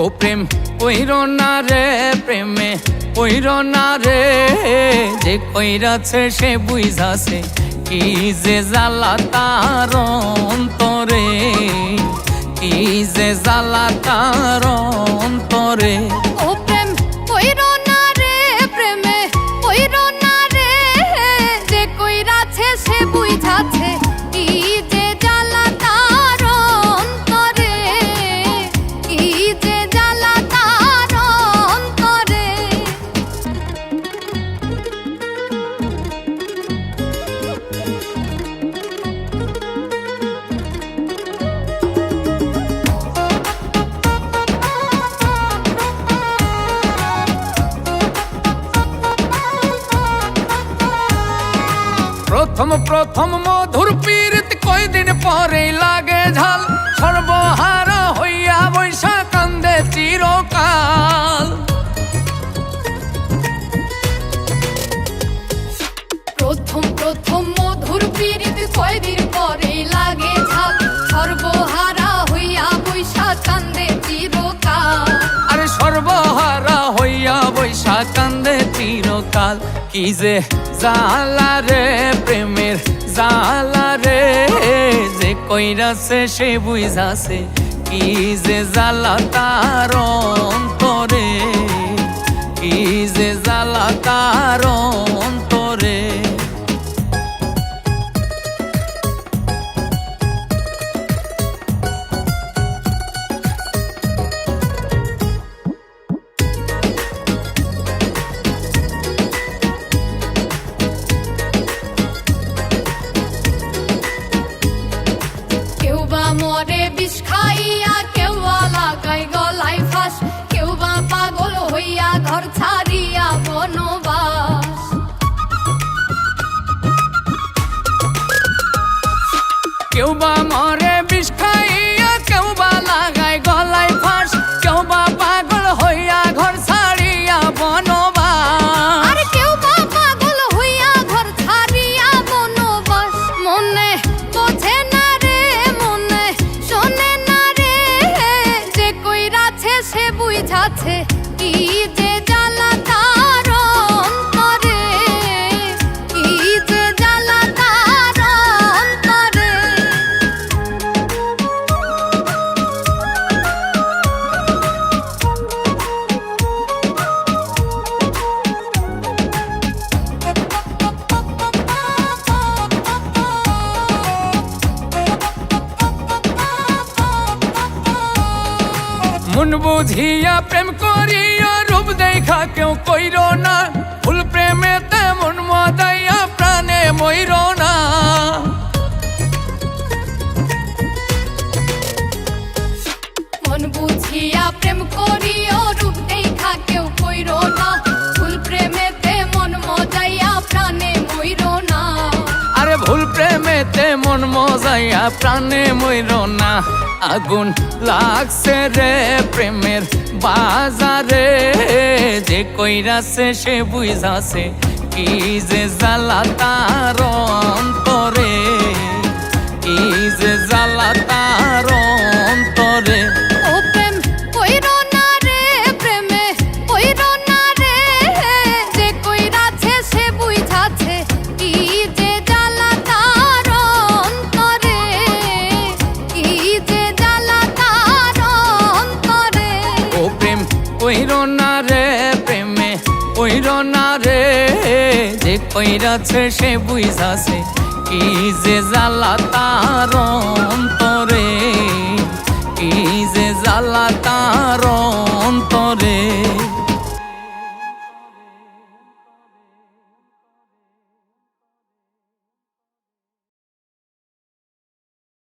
ও প্রেম কইরো না রে, প্রেমে কইরো না রে, যে কইরাছে সে বুঝাছে কি যে জ্বালা তার অন্তরে, কি যে জ্বালা তার অন্তরে। ও প্রেম কইরো না রে, প্রেমে কইরো না রে, যে কইরাছে সে বুঝাছে কি যে জ্বালা তার অন্তরে, কি যে জ্বালা তার অন্তরে। প্রথম প্রথম মধুর পীড়িত কয়দিন পরেই লাগে ঝাল, সর্বহারা হইয়া বৈশা কান্দে চিরকাল। প্রথম প্রথম মধুর পীড়িত কয়দিন পরেই লাগে ঝাল, সর্বহারা হইয়া বৈশা কান্দে চিরকাল। আরে সর্বহারা হইয়া বৈশা কান্দে চিরকাল। কি যে জ্বালা রে, প্রেমের জ্বালা রে, যে কইরাছে সে বুঝাছে কি যে জ্বালা তার অন্তরে, কি যে জ্বালা তার অন্তরে। কেউ বা মরে বিষ খাইয়া, কেউ বা লাগাই গলায় ফাঁস, কেউ বা পাগল হইয়া ঘর ছাড়িয়া বনবাস। কেউ বা মরে বিষ খাইয়া, কেউ বা লাগায় গলায় ফাঁস, কেউ বা পাগল হইয়া ঘর ছাড়িয়া বনবাস। আর কেউ বা পাগল হইয়া ঘর ছাড়িয়া বনবাস। মনে বোঝে না রে, মনে শোনে না রে, যে কইরাছে সে বুঝাছে কি যে জ্বালা তার অন্তরে, কি যে জ্বালা তার অন্তরে। মন বুঝিয়া প্রেম করিয়া রূপ দেখা কেউ কইরো না, ফুল প্রেমে তেমন মদাইয়া প্রাণে মইর না। মন বুঝিয়া প্রেম করিও, রূপ দেখা কেউ কইরো না, ফুল প্রেমেতে মন মজাইয়া প্রাণে মইর না। আরে ভুল প্রেমেতে মন মজাইয়া প্রাণে মইর না। আগুন লাগছে রে প্রেমের বাজারে, যে কইরাছে সে বুঝাছে কি যে জ্বালা তার অন্তরে, কি যে জ্বালা তার অন্তরে। ও প্রেম কইরো না রে, প্রেমে কইরো না রে, যে কইরাছে সে বুঝাছে কি যে জ্বালা তার অন্তরে, কি যে জ্বালা তার অন্তরে। ও প্রেম কইরো না রে, প্রেমে কইরো না রে, যে কইরাছে সে বুঝাছে কি যে জ্বালা তার অন্তরে, কি যে জ্বালা তার অন্তরে।